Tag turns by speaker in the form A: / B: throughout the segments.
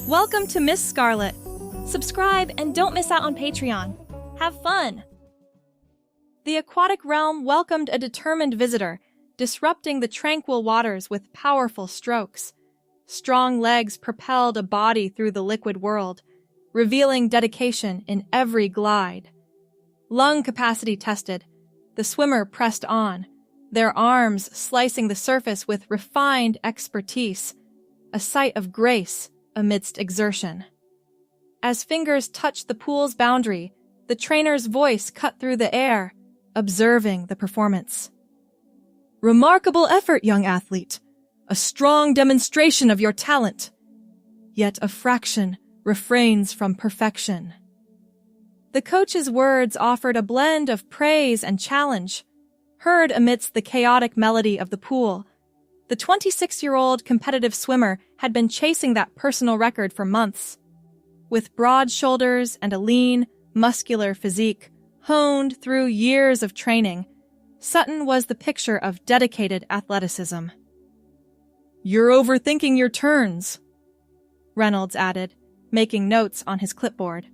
A: Welcome to Miss Scarlett. Subscribe and don't miss out on Patreon. Have fun! The aquatic realm welcomed a determined visitor, disrupting the tranquil waters with powerful strokes. Strong legs propelled a body through the liquid world, revealing dedication in every glide. Lung capacity tested, the swimmer pressed on, their arms slicing the surface with refined expertise, a sight of grace amidst exertion. As fingers touched the pool's boundary, the trainer's voice cut through the air, observing the performance. Remarkable effort, young athlete. A strong demonstration of your talent. Yet a fraction refrains from perfection. The coach's words offered a blend of praise and challenge, heard amidst the chaotic melody of the pool. The 26-year-old competitive swimmer had been chasing that personal record for months. With broad shoulders and a lean, muscular physique, honed through years of training, Sutton was the picture of dedicated athleticism. You're overthinking your turns, Reynolds added, making notes on his clipboard.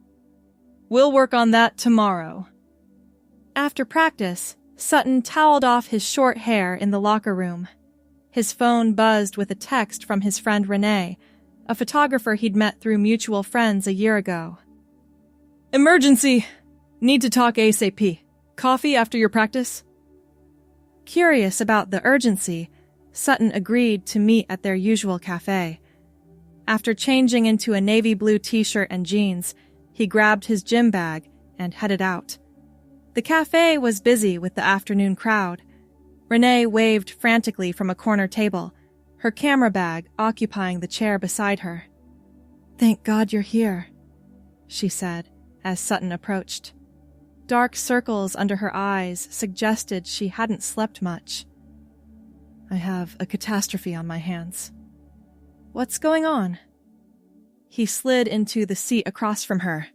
A: We'll work on that tomorrow. After practice, Sutton toweled off his short hair in the locker room. His phone buzzed with a text from his friend Renee, a photographer he'd met through mutual friends a year ago. Emergency! Need to talk ASAP. Coffee after your practice? Curious about the urgency, Sutton agreed to meet at their usual cafe. After changing into a navy blue t-shirt and jeans, he grabbed his gym bag and headed out. The cafe was busy with the afternoon crowd. Renee waved frantically from a corner table, her camera bag occupying the chair beside her. Thank God you're here, she said as Sutton approached. Dark circles under her eyes suggested she hadn't slept much. I have a catastrophe on my hands. What's going on? He slid into the seat across from her.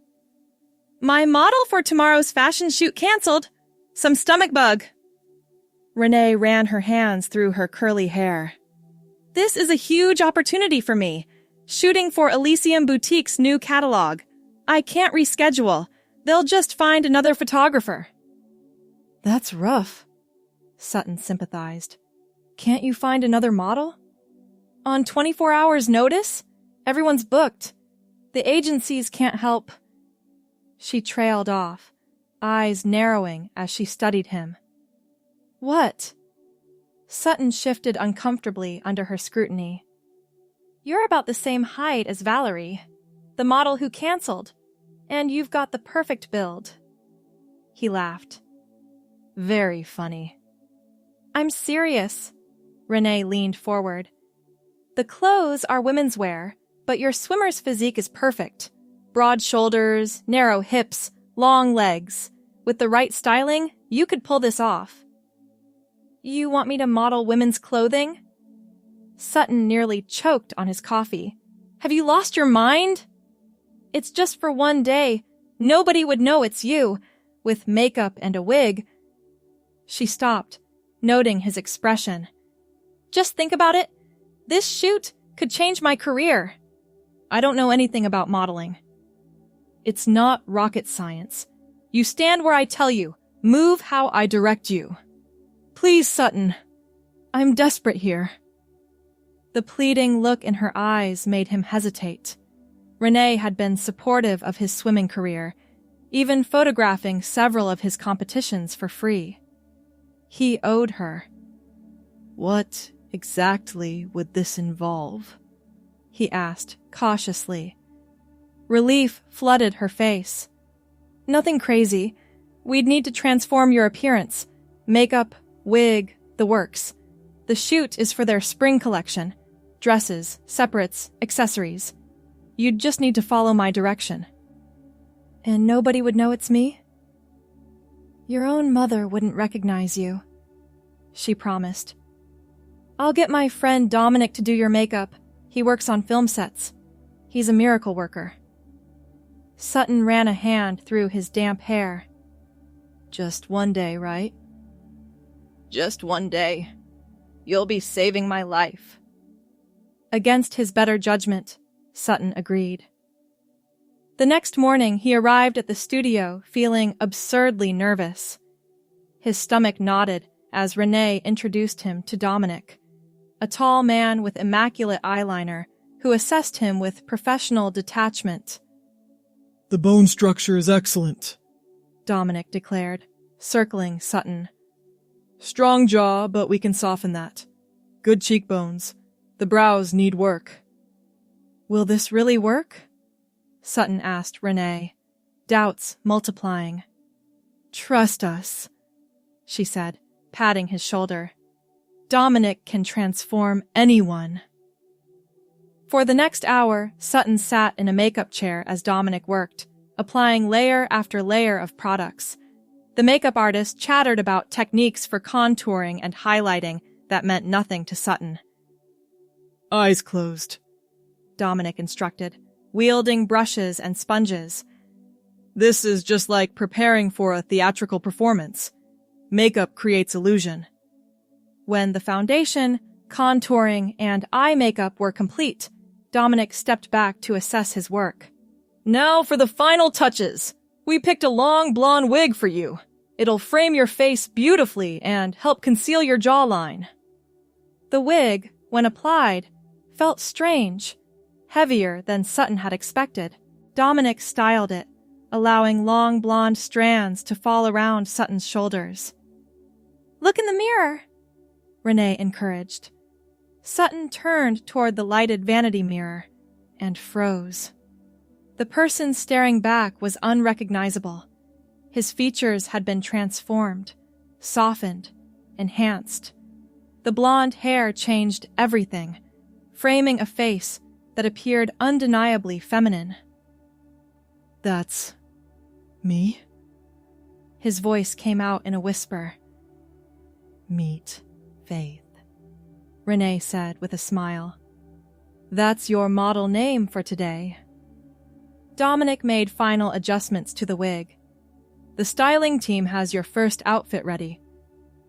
A: My model for tomorrow's fashion shoot canceled. Some stomach bug. Renee ran her hands through her curly hair. This is a huge opportunity for me. Shooting for Elysium Boutique's new catalog. I can't reschedule. They'll just find another photographer. That's rough, Sutton sympathized. Can't you find another model? On 24 hours' notice? Everyone's booked. The agencies can't help. She trailed off, eyes narrowing as she studied him. What? Sutton shifted uncomfortably under her scrutiny. You're about the same height as Valerie, the model who canceled, and you've got the perfect build. He laughed. Very funny. I'm serious. Renee leaned forward. The clothes are women's wear, but your swimmer's physique is perfect. Broad shoulders, narrow hips, long legs. With the right styling, you could pull this off. You want me to model women's clothing? Sutton nearly choked on his coffee. Have you lost your mind? It's just for one day. Nobody would know it's you, with makeup and a wig. She stopped, noting his expression. Just think about it. This shoot could change my career. I don't know anything about modeling. It's not rocket science. You stand where I tell you. Move how I direct you. Please, Sutton. I'm desperate here. The pleading look in her eyes made him hesitate. Renee had been supportive of his swimming career, even photographing several of his competitions for free. He owed her. What exactly would this involve? He asked cautiously. Relief flooded her face. Nothing crazy. We'd need to transform your appearance. Makeup, wig, the works. The shoot is for their spring collection. Dresses, separates, accessories. You'd just need to follow my direction. And nobody would know it's me? Your own mother wouldn't recognize you, she promised. I'll get my friend Dominic to do your makeup. He works on film sets. He's a miracle worker. Sutton ran a hand through his damp hair. Just one day, right? Just one day. You'll be saving my life. Against his better judgment, Sutton agreed. The next morning, he arrived at the studio feeling absurdly nervous. His stomach knotted as Renee introduced him to Dominic, a tall man with immaculate eyeliner who assessed him with professional detachment.
B: "The bone structure is excellent,"
A: Dominic declared, circling Sutton.
B: "Strong jaw, but we can soften that. Good cheekbones. The brows need work."
A: "Will this really work?" Sutton asked Renee, doubts multiplying. "Trust us," she said, patting his shoulder. "Dominic can transform anyone." For the next hour, Sutton sat in a makeup chair as Dominic worked, applying layer after layer of products. The makeup artist chattered about techniques for contouring and highlighting that meant nothing to Sutton.
B: "Eyes closed,"
A: Dominic instructed, wielding brushes and sponges.
B: "This is just like preparing for a theatrical performance. Makeup creates illusion."
A: When the foundation, contouring, and eye makeup were complete, Dominic stepped back to assess his work.
B: "Now for the final touches. We picked a long blonde wig for you. It'll frame your face beautifully and help conceal your jawline."
A: The wig, when applied, felt strange, heavier than Sutton had expected. Dominic styled it, allowing long blonde strands to fall around Sutton's shoulders. "Look in the mirror," Renee encouraged. Sutton turned toward the lighted vanity mirror and froze. The person staring back was unrecognizable. His features had been transformed, softened, enhanced. The blonde hair changed everything, framing a face that appeared undeniably feminine.
B: "That's me?"
A: His voice came out in a whisper.
B: "Meet Faith,"
A: Renee said with a smile. "That's your model name for today." Dominic made final adjustments to the wig. "The styling team has your first outfit ready.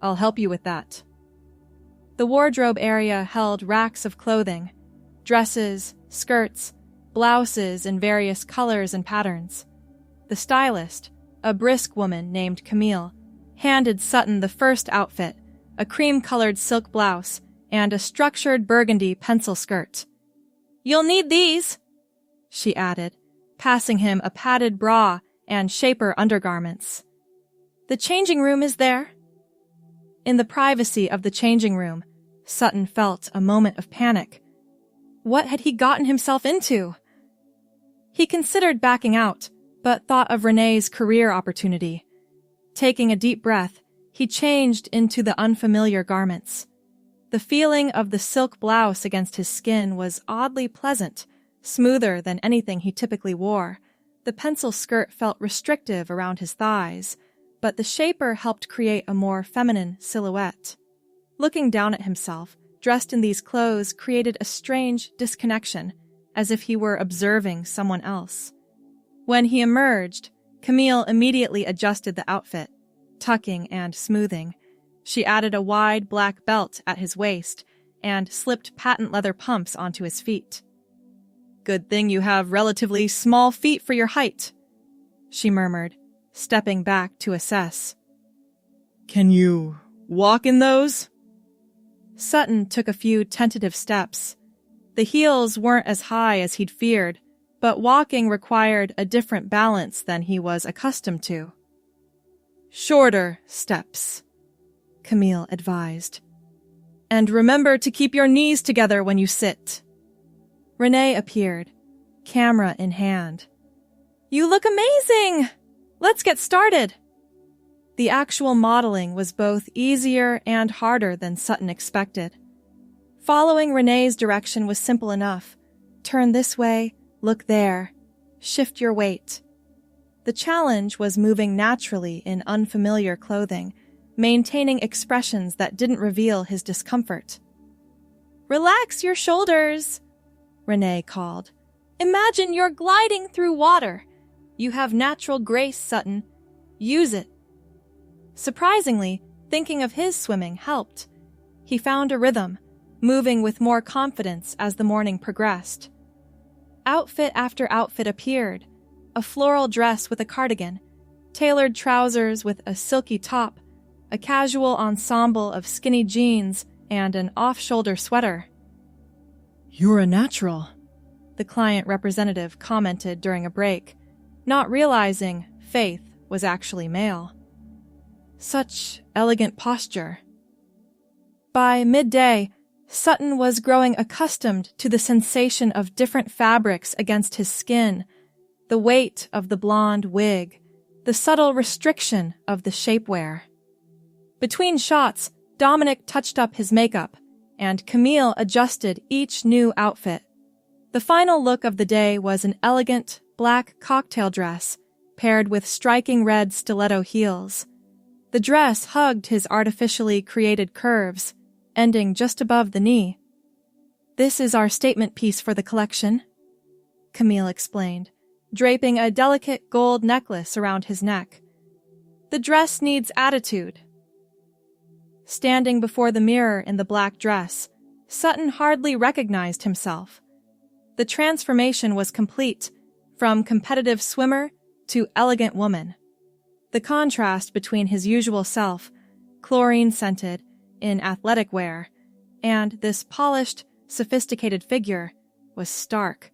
A: I'll help you with that." The wardrobe area held racks of clothing, dresses, skirts, blouses in various colors and patterns. The stylist, a brisk woman named Camille, handed Sutton the first outfit, a cream-colored silk blouse and a structured burgundy pencil skirt. "You'll need these," she added, passing him a padded bra and shaper undergarments. "The changing room is there." In the privacy of the changing room, Sutton felt a moment of panic. What had he gotten himself into? He considered backing out, but thought of Renee's career opportunity. Taking a deep breath, he changed into the unfamiliar garments. The feeling of the silk blouse against his skin was oddly pleasant, smoother than anything he typically wore. The pencil skirt felt restrictive around his thighs, but the shaper helped create a more feminine silhouette. Looking down at himself, dressed in these clothes created a strange disconnection, as if he were observing someone else. When he emerged, Camille immediately adjusted the outfit, tucking and smoothing. She added a wide black belt at his waist and slipped patent leather pumps onto his feet. "Good thing you have relatively small feet for your height," she murmured, stepping back to assess.
B: "Can you walk in those?"
A: Sutton took a few tentative steps. The heels weren't as high as he'd feared, but walking required a different balance than he was accustomed to. "Shorter steps," Camille advised. "And remember to keep your knees together when you sit." Renee appeared, camera in hand. "You look amazing! Let's get started." The actual modeling was both easier and harder than Sutton expected. Following Renee's direction was simple enough. Turn this way, look there, shift your weight. The challenge was moving naturally in unfamiliar clothing, maintaining expressions that didn't reveal his discomfort. "Relax your shoulders," Renee called. "Imagine you're gliding through water. You have natural grace, Sutton. Use it." Surprisingly, thinking of his swimming helped. He found a rhythm, moving with more confidence as the morning progressed. outfit after outfit appeared. A floral dress with a cardigan, tailored trousers with a silky top, a casual ensemble of skinny jeans, and an off-shoulder sweater.
B: "You're a natural,"
A: the client representative commented during a break, not realizing Faith was actually male.
B: "Such elegant posture."
A: By midday, Sutton was growing accustomed to the sensation of different fabrics against his skin, the weight of the blonde wig, the subtle restriction of the shapewear. Between shots, Dominic touched up his makeup, and Camille adjusted each new outfit. The final look of the day was an elegant black cocktail dress paired with striking red stiletto heels. The dress hugged his artificially created curves, ending just above the knee. "This is our statement piece for the collection," Camille explained, draping a delicate gold necklace around his neck. "The dress needs attitude." Standing before the mirror in the black dress, Sutton hardly recognized himself. The transformation was complete, from competitive swimmer to elegant woman. The contrast between his usual self, chlorine-scented, in athletic wear, and this polished, sophisticated figure was stark.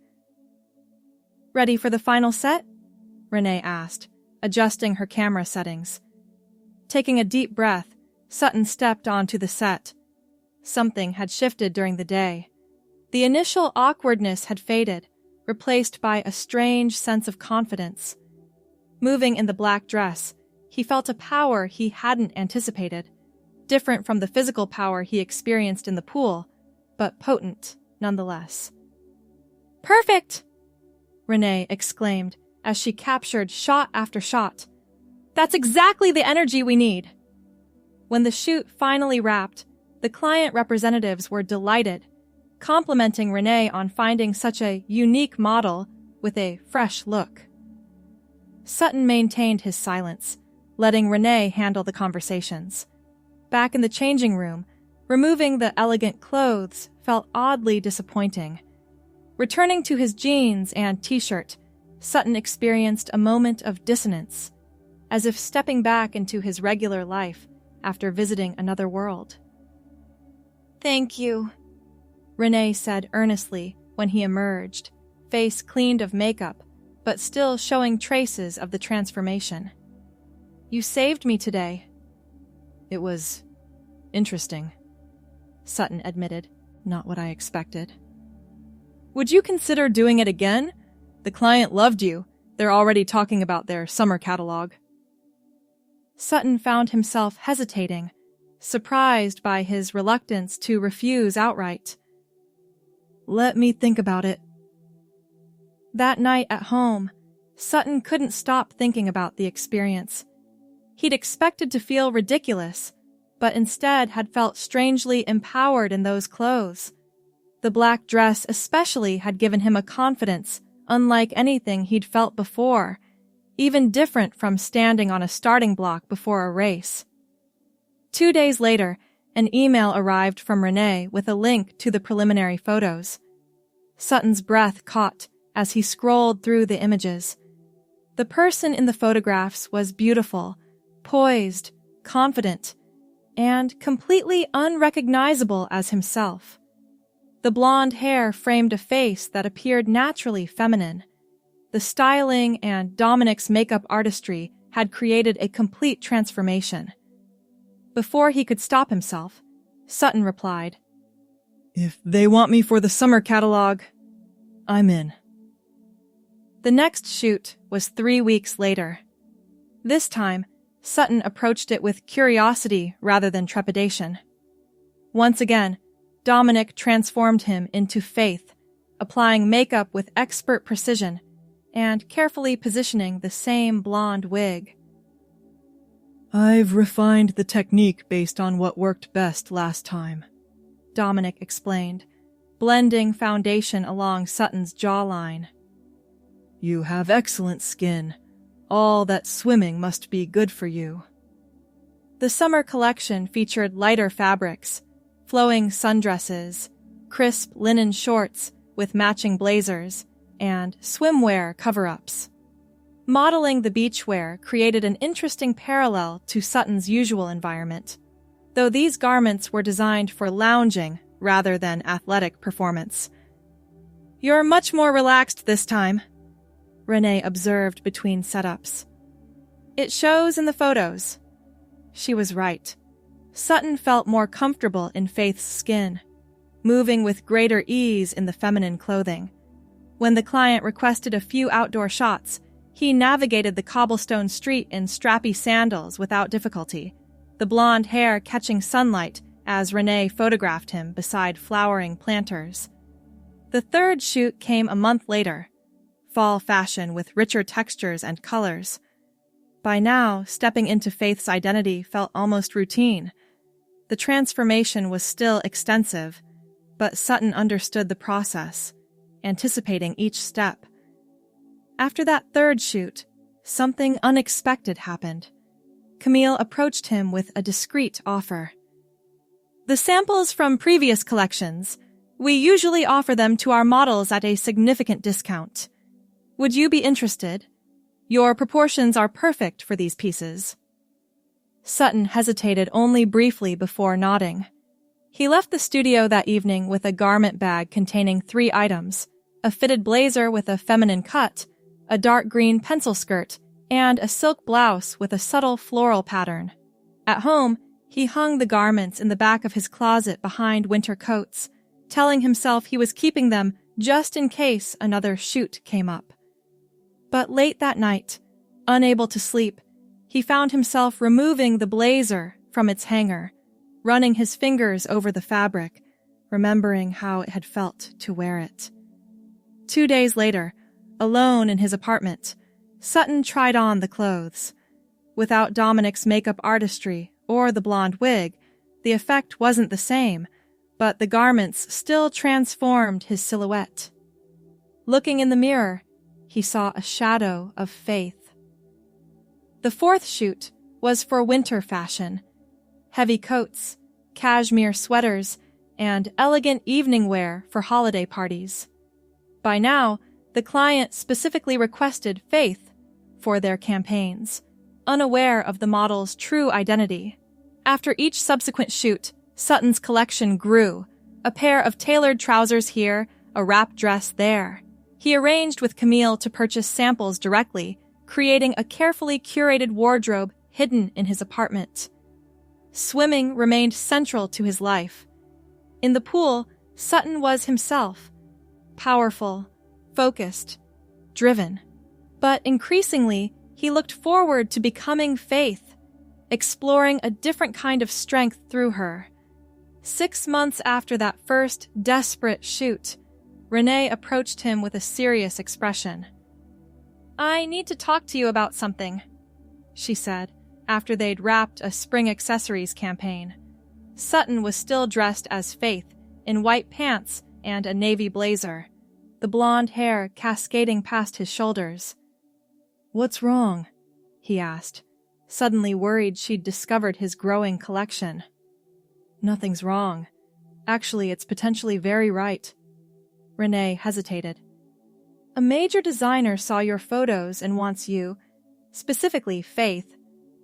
A: "Ready for the final set?" Renee asked, adjusting her camera settings. Taking a deep breath, Sutton stepped onto the set. Something had shifted during the day. The initial awkwardness had faded, replaced by a strange sense of confidence. Moving in the black dress, he felt a power he hadn't anticipated, different from the physical power he experienced in the pool, but potent nonetheless. "Perfect!" Renee exclaimed as she captured shot after shot. "That's exactly the energy we need!" When the shoot finally wrapped, the client representatives were delighted, complimenting Renee on finding such a unique model with a fresh look. Sutton maintained his silence, letting Renee handle the conversations. Back in the changing room, removing the elegant clothes felt oddly disappointing. Returning to his jeans and t-shirt, Sutton experienced a moment of dissonance, as if stepping back into his regular life after visiting another world. "Thank you," Renee said earnestly when he emerged, face cleaned of makeup, but still showing traces of the transformation. "You saved me today."
B: "It was interesting," Sutton admitted. "Not what I expected." "Would you consider doing it again? The client loved you. They're already talking about their summer catalog."
A: Sutton found himself hesitating, surprised by his reluctance to refuse outright.
B: "Let me think about it."
A: That night at home, Sutton couldn't stop thinking about the experience. He'd expected to feel ridiculous, but instead had felt strangely empowered in those clothes. The black dress especially had given him a confidence unlike anything he'd felt before, even different from standing on a starting block before a race. 2 days later, an email arrived from Renee with a link to the preliminary photos. Sutton's breath caught as he scrolled through the images. The person in the photographs was beautiful, poised, confident, and completely unrecognizable as himself. The blonde hair framed a face that appeared naturally feminine. The styling and Dominic's makeup artistry had created a complete transformation. Before he could stop himself, Sutton replied,
B: "If they want me for the summer catalog, I'm in."
A: The next shoot was 3 weeks later. This time, Sutton approached it with curiosity rather than trepidation. Once again, Dominic transformed him into Faith, applying makeup with expert precision and carefully positioning the same blonde wig.
B: "I've refined the technique based on what worked best last time,"
A: Dominic explained, blending foundation along Sutton's jawline.
B: "You have excellent skin. All that swimming must be good for you."
A: The summer collection featured lighter fabrics, flowing sundresses, crisp linen shorts with matching blazers,
B: and swimwear cover-ups. Modeling the beachwear created an interesting parallel to Sutton's usual environment, though these garments were designed for lounging rather than athletic performance. "You're much more relaxed this time," Renee observed between setups. "It shows in the photos." She was right. Sutton felt more comfortable in Faith's skin, moving with greater ease in the feminine clothing. When the client requested a few outdoor shots, he navigated the cobblestone street in strappy sandals without difficulty, the blonde hair catching sunlight as Renee photographed him beside flowering planters. The third shoot came a month later, fall fashion with richer textures and colors. By now, stepping into Faith's identity felt almost routine. The transformation was still extensive, but Sutton understood the process, anticipating each step. After that third shoot, something unexpected happened. Camille approached him with a discreet offer. "The samples from previous collections, we usually offer them to our models at a significant discount. Would you be interested? Your proportions are perfect for these pieces." Sutton hesitated only briefly before nodding. He left the studio that evening with a garment bag containing 3 items, a fitted blazer with a feminine cut, a dark green pencil skirt, and a silk blouse with a subtle floral pattern. At home, he hung the garments in the back of his closet behind winter coats, telling himself he was keeping them just in case another shoot came up. But late that night, unable to sleep, he found himself removing the blazer from its hanger, running his fingers over the fabric, remembering how it had felt to wear it. 2 days later, alone in his apartment, Sutton tried on the clothes. Without Dominic's makeup artistry or the blonde wig, the effect wasn't the same, but the garments still transformed his silhouette. Looking in the mirror, he saw a shadow of Faith. The fourth shoot was for winter fashion. Heavy coats, cashmere sweaters, and elegant evening wear for holiday parties. By now, the client specifically requested Faith for their campaigns, unaware of the model's true identity. After each subsequent shoot, Sutton's collection grew, a pair of tailored trousers here, a wrap dress there. He arranged with Camille to purchase samples directly, creating a carefully curated wardrobe hidden in his apartment. Swimming remained central to his life. In the pool, Sutton was himself, powerful, focused, driven. But increasingly, he looked forward to becoming Faith, exploring a different kind of strength through her. 6 months after that first desperate shoot, Renee approached him with a serious expression. "I need to talk to you about something," she said, after they'd wrapped a spring accessories campaign. Sutton was still dressed as Faith, in white pants and a navy blazer, the blonde hair cascading past his shoulders. "What's wrong?" he asked, suddenly worried she'd discovered his growing collection. "Nothing's wrong. Actually, it's potentially very right." Renee hesitated. "A major designer saw your photos and wants you, specifically Faith,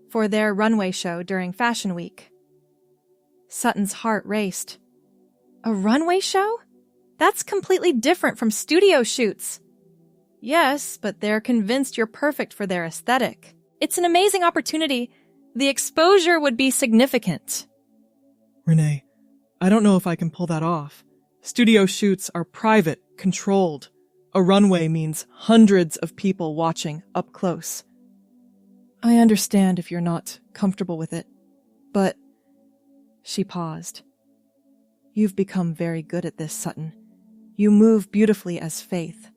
B: for their runway show during Fashion Week." Sutton's heart raced. "A runway show? That's completely different from studio shoots." "Yes, but they're convinced you're perfect for their aesthetic. It's an amazing opportunity. The exposure would be significant."
C: "Renee, I don't know if I can pull that off. Studio shoots are private, controlled. A runway means hundreds of people watching up close." "I understand if you're not comfortable with it, but..." She paused. "You've become very good at this, Sutton. You move beautifully as Faith,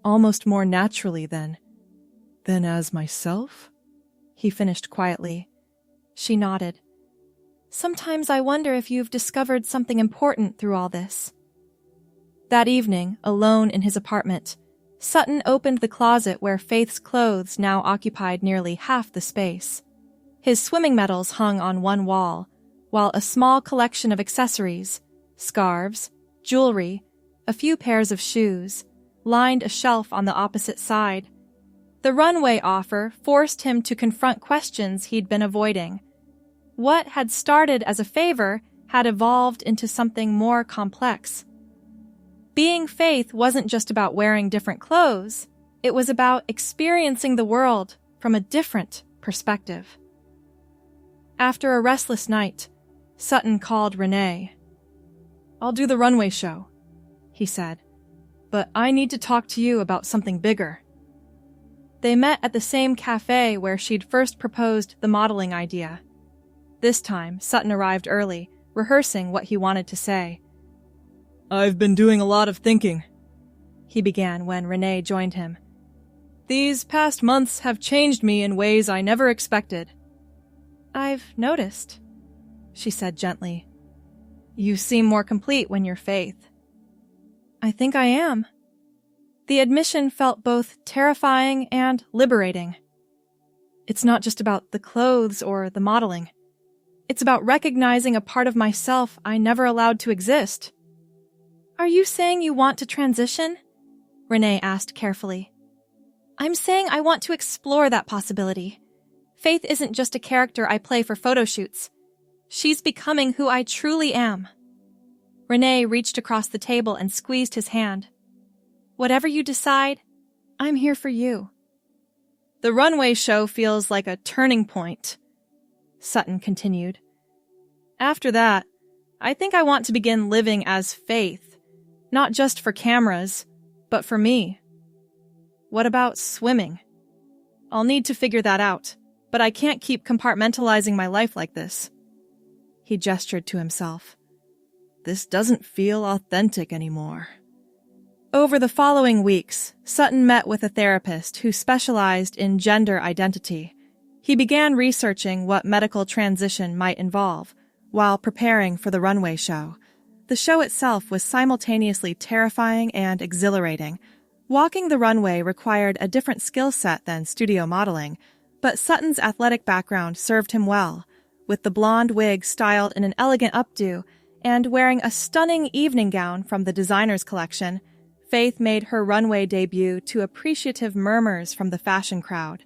C: almost more naturally than as myself?" He finished quietly. She nodded. "Sometimes I wonder if you've discovered something important through all this." That evening, alone in his apartment, Sutton opened the closet where Faith's clothes now occupied nearly half the space. His swimming medals hung on one wall, while a small collection of accessories, scarves, jewelry, a few pairs of shoes,
A: lined a shelf on the opposite side. The runway offer forced him to confront questions he'd been avoiding. What had started as a favor had evolved into something more complex. Being Faith wasn't just about wearing different clothes, it was about experiencing the world from a different perspective. After a restless night, Sutton called Renee.
B: "I'll do the runway show," he said, "but I need to talk to you about something bigger."
A: They met at the same cafe where she'd first proposed the modeling idea. This time, Sutton arrived early, rehearsing what he wanted to say.
C: "I've been doing a lot of thinking,"
A: he began when Renee joined him.
B: "These past months have changed me in ways I never expected."
A: "I've noticed," she said gently. "You seem more complete when you're Faith." "I think I am." The admission felt both terrifying and liberating. It's not just about the clothes or the modeling. It's about recognizing a part of myself I never allowed to exist. "Are you saying you want to transition?" Renee asked carefully. "I'm saying I want to explore that possibility. Faith isn't just a character I play for photo shoots. She's becoming who I truly am." Renee reached across the table and squeezed his hand. "Whatever you decide, I'm here for you."
B: "The runway show feels like a turning point," Sutton continued. "After that, I think I want to begin living as Faith, not just for cameras, but for me. What about swimming? I'll need to figure that out, but I can't keep compartmentalizing my life like this." He gestured to himself. "This doesn't feel authentic anymore." Over the following weeks, Sutton met with a therapist who specialized in gender identity. He began researching what medical transition might involve while preparing for the runway show. The show itself was simultaneously terrifying and exhilarating. Walking the runway required a different skill set than studio modeling, but Sutton's athletic background served him well, with the blonde wig styled in an elegant updo and wearing a stunning evening gown from the designer's collection. Faith made her runway debut to appreciative murmurs from the fashion crowd.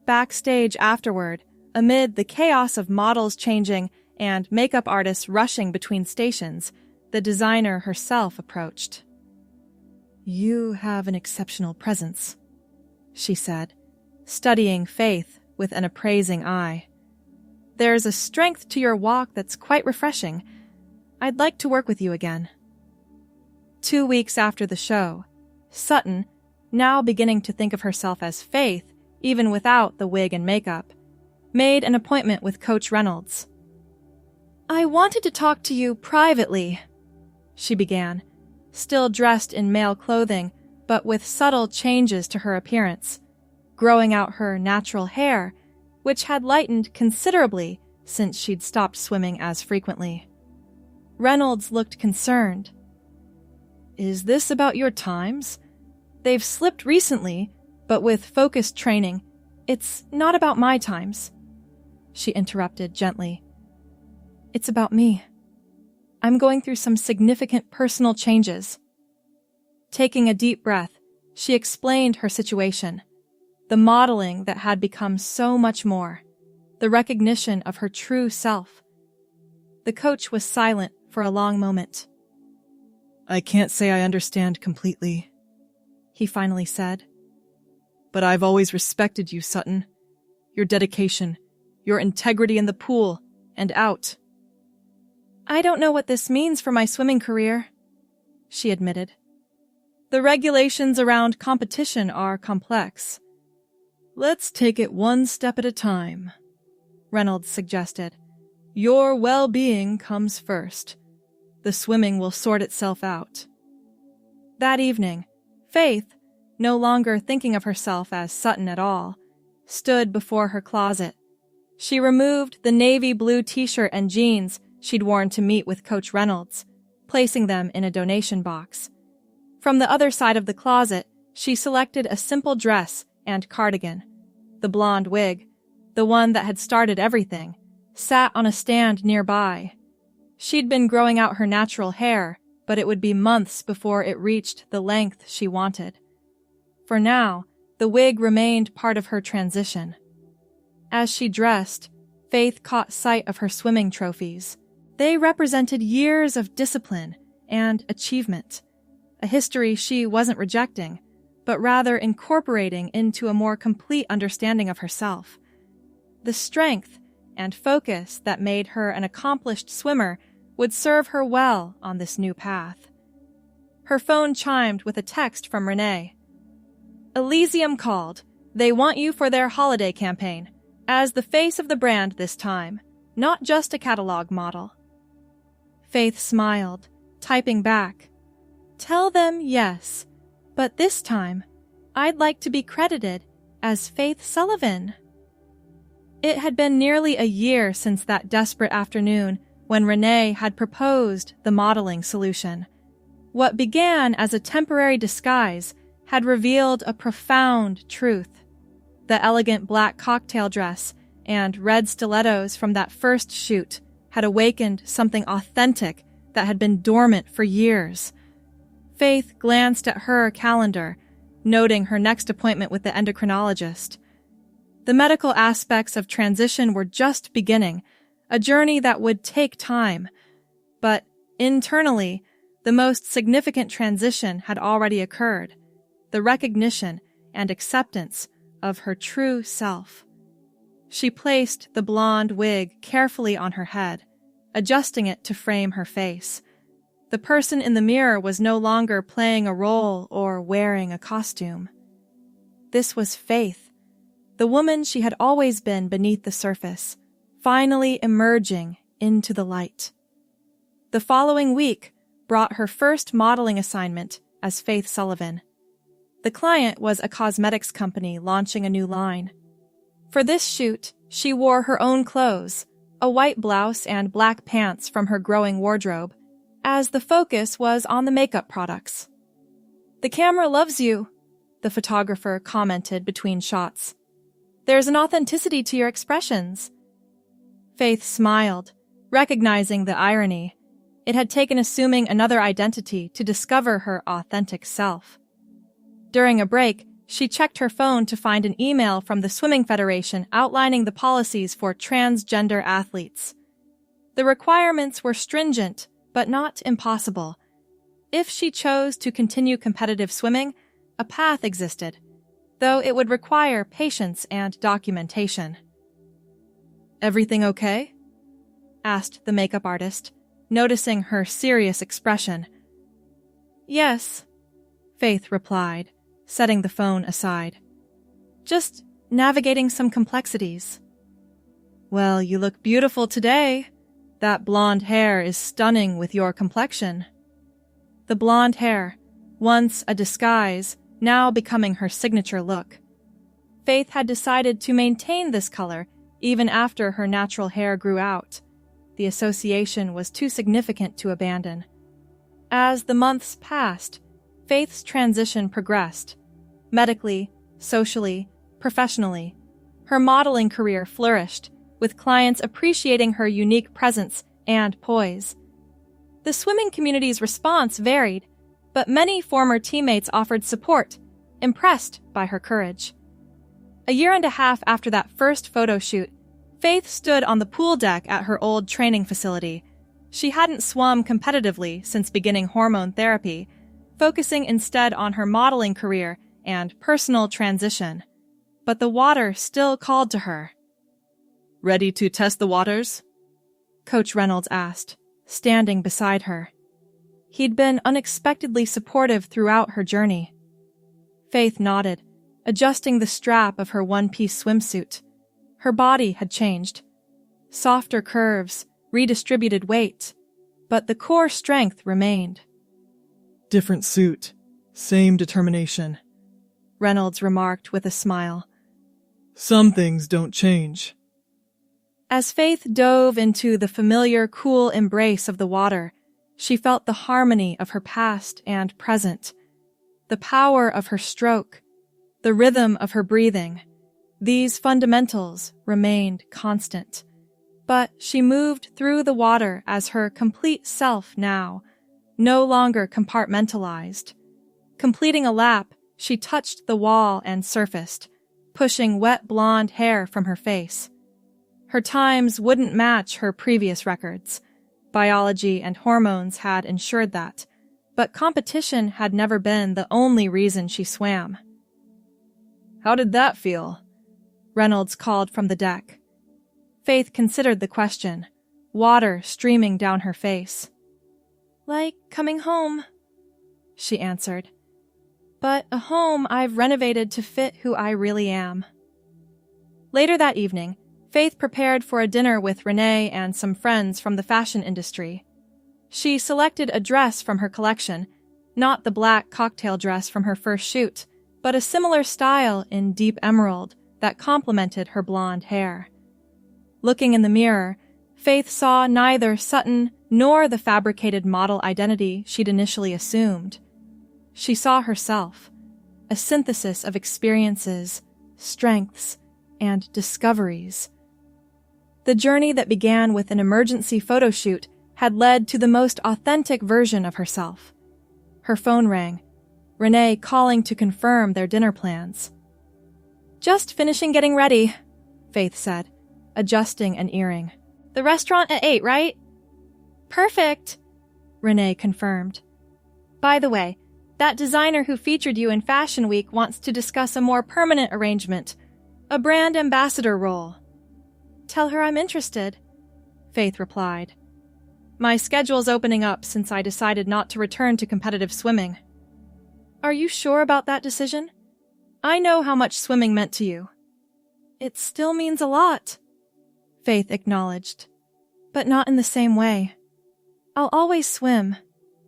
B: Backstage afterward, amid the chaos of models changing and makeup artists rushing between stations, the designer herself approached. "You have an exceptional presence," she said, studying Faith with an appraising eye. "There's a strength to your walk that's quite refreshing. I'd like to work with you again." 2 weeks after the show, Sutton, now beginning to think of herself as Faith, even without the wig and makeup, made an appointment with Coach Reynolds. "I wanted to talk to you privately," she began, still dressed in male clothing, but with subtle changes to her appearance, growing out her natural hair, which had lightened considerably since she'd stopped swimming as frequently. Reynolds looked concerned. "Is this about your times? They've slipped recently, but with focused training, it's not about my times," she interrupted gently. "It's about me. I'm going through some significant personal changes." Taking a deep breath, she explained her situation, the modeling that had become so much more, the recognition of her true self. The coach was silent for a long moment.
C: "I can't say I understand completely,"
B: he finally said.
C: "But I've always respected you, Sutton. Your dedication, your integrity in the pool and out."
A: "I don't know what this means for my swimming career," she admitted.
B: "The regulations around competition are complex. Let's take it one step at a time," Reynolds suggested. "Your well-being comes first. The swimming will sort itself out." That evening, Faith, no longer thinking of herself as Sutton at all, stood before her closet. She removed the navy blue t-shirt and jeans she'd worn to meet with Coach Reynolds, placing them in a donation box. From the other side of the closet, she selected a simple dress and cardigan. The blonde wig, the one that had started everything, sat on a stand nearby. She'd been growing out her natural hair, but it would be months before it reached the length she wanted. For now, the wig remained part of her transition. As she dressed, Faith caught sight of her swimming trophies. They represented years of discipline and achievement, a history she wasn't rejecting, but rather incorporating into a more complete understanding of herself. The strength and focus that made her an accomplished swimmer would serve her well on this new path. Her phone chimed with a text from Renee. Elysium called. They want you for their holiday campaign, as the face of the brand this time, not just a catalog model. Faith smiled, typing back. Tell them yes, but this time, I'd like to be credited as Faith Sullivan. It had been nearly a year since that desperate afternoon when Renee had proposed the modeling solution. What began as a temporary disguise had revealed a profound truth. The elegant black cocktail dress and red stilettos from that first shoot had awakened something authentic that had been dormant for years. Faith glanced at her calendar, noting her next appointment with the endocrinologist. The medical aspects of transition were just beginning, a journey that would take time. But internally, the most significant transition had already occurred, the recognition and acceptance of her true self. She placed the blonde wig carefully on her head, adjusting it to frame her face. The person in the mirror was no longer playing a role or wearing a costume. This was Faith, the woman she had always been beneath the surface, finally emerging into the light. The following week brought her first modeling assignment as Faith Sullivan. The client was a cosmetics company launching a new line. For this shoot, she wore her own clothes, a white blouse and black pants from her growing wardrobe, as the focus was on the makeup products. "The camera loves you," the photographer commented between shots. "There's an authenticity to your expressions." Faith smiled, recognizing the irony. It had taken assuming another identity to discover her authentic self. During a break, she checked her phone to find an email from the Swimming Federation outlining the policies for transgender athletes. The requirements were stringent, but not impossible. If she chose to continue competitive swimming, a path existed, though it would require patience and documentation. "Everything okay?" asked the makeup artist, noticing her serious expression. "Yes," Faith replied, setting the phone aside. "Just navigating some complexities." "Well, you look beautiful today. That blonde hair is stunning with your complexion." The blonde hair, once a disguise, now becoming her signature look. Faith had decided to maintain this color even after her natural hair grew out. The association was too significant to abandon. As the months passed, Faith's transition progressed. Medically, socially, professionally, her modeling career flourished, with clients appreciating her unique presence and poise. The swimming community's response varied, but many former teammates offered support, impressed by her courage. A year and a half after that first photo shoot, Faith stood on the pool deck at her old training facility. She hadn't swum competitively since beginning hormone therapy, focusing instead on her modeling career and personal transition. But the water still called to her. "Ready to test the waters?" Coach Reynolds asked, standing beside her. He'd been unexpectedly supportive throughout her journey. Faith nodded, adjusting the strap of her one-piece swimsuit. Her body had changed. Softer curves, redistributed weight, but the core strength remained.
C: "Different suit, same determination,"
B: Reynolds remarked with a smile.
C: "Some things don't change."
B: As Faith dove into the familiar, cool embrace of the water, she felt the harmony of her past and present, the power of her stroke, the rhythm of her breathing. These fundamentals remained constant, but she moved through the water as her complete self now,
A: no longer compartmentalized. Completing a lap, she touched the wall and surfaced, pushing wet blonde hair from her face. Her times wouldn't match her previous records. Biology and hormones had ensured that, but competition had never been the only reason she swam.
B: How did that feel?
A: Reynolds called from the deck. Faith considered the question, water streaming down her face. Like coming home, she answered. But a home I've renovated to fit who I really am. Later that evening, Faith prepared for a dinner with Renee and some friends from the fashion industry. She selected a dress from her collection, not the black cocktail dress from her first shoot, but a similar style in deep emerald that complemented her blonde hair. Looking in the mirror, Faith saw neither Sutton nor the fabricated model identity she'd initially assumed. She saw herself, a synthesis of experiences, strengths, and discoveries. The journey that began with an emergency photo shoot had led to the most authentic version of herself. Her phone rang, Renee calling to confirm their dinner plans. Just finishing getting ready, Faith said, adjusting an earring. The restaurant at 8, right? Perfect, Renee confirmed. By the way, that designer who featured you in Fashion Week wants to discuss a more permanent arrangement, a brand ambassador role. Tell her I'm interested, Faith replied. My schedule's opening up since I decided not to return to competitive swimming. Are you sure about that decision? I know how much swimming meant to you. It still means a lot, Faith acknowledged, but not in the same way. I'll always swim,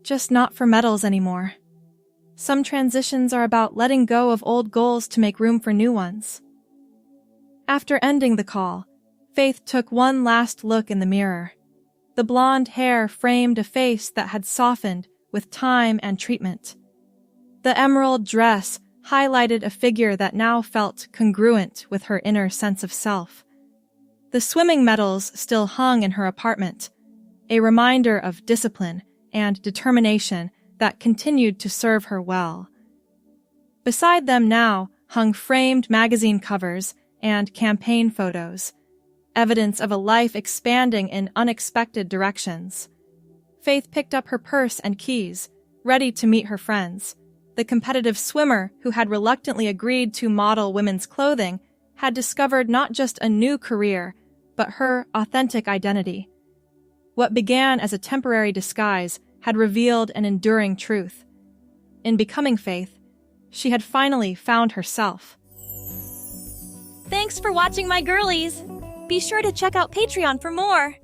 A: just not for medals anymore. Some transitions are about letting go of old goals to make room for new ones. After ending the call, Faith took one last look in the mirror. The blonde hair framed a face that had softened with time and treatment. The emerald dress highlighted a figure that now felt congruent with her inner sense of self. The swimming medals still hung in her apartment, a reminder of discipline and determination that continued to serve her well. Beside them now hung framed magazine covers and campaign photos, evidence of a life expanding in unexpected directions. Faith picked up her purse and keys, ready to meet her friends. The competitive swimmer who had reluctantly agreed to model women's clothing had discovered not just a new career, but her authentic identity. What began as a temporary disguise had revealed an enduring truth. In becoming Faith, she had finally found herself.
D: Thanks for watching my girlies! Be sure to check out Patreon for more!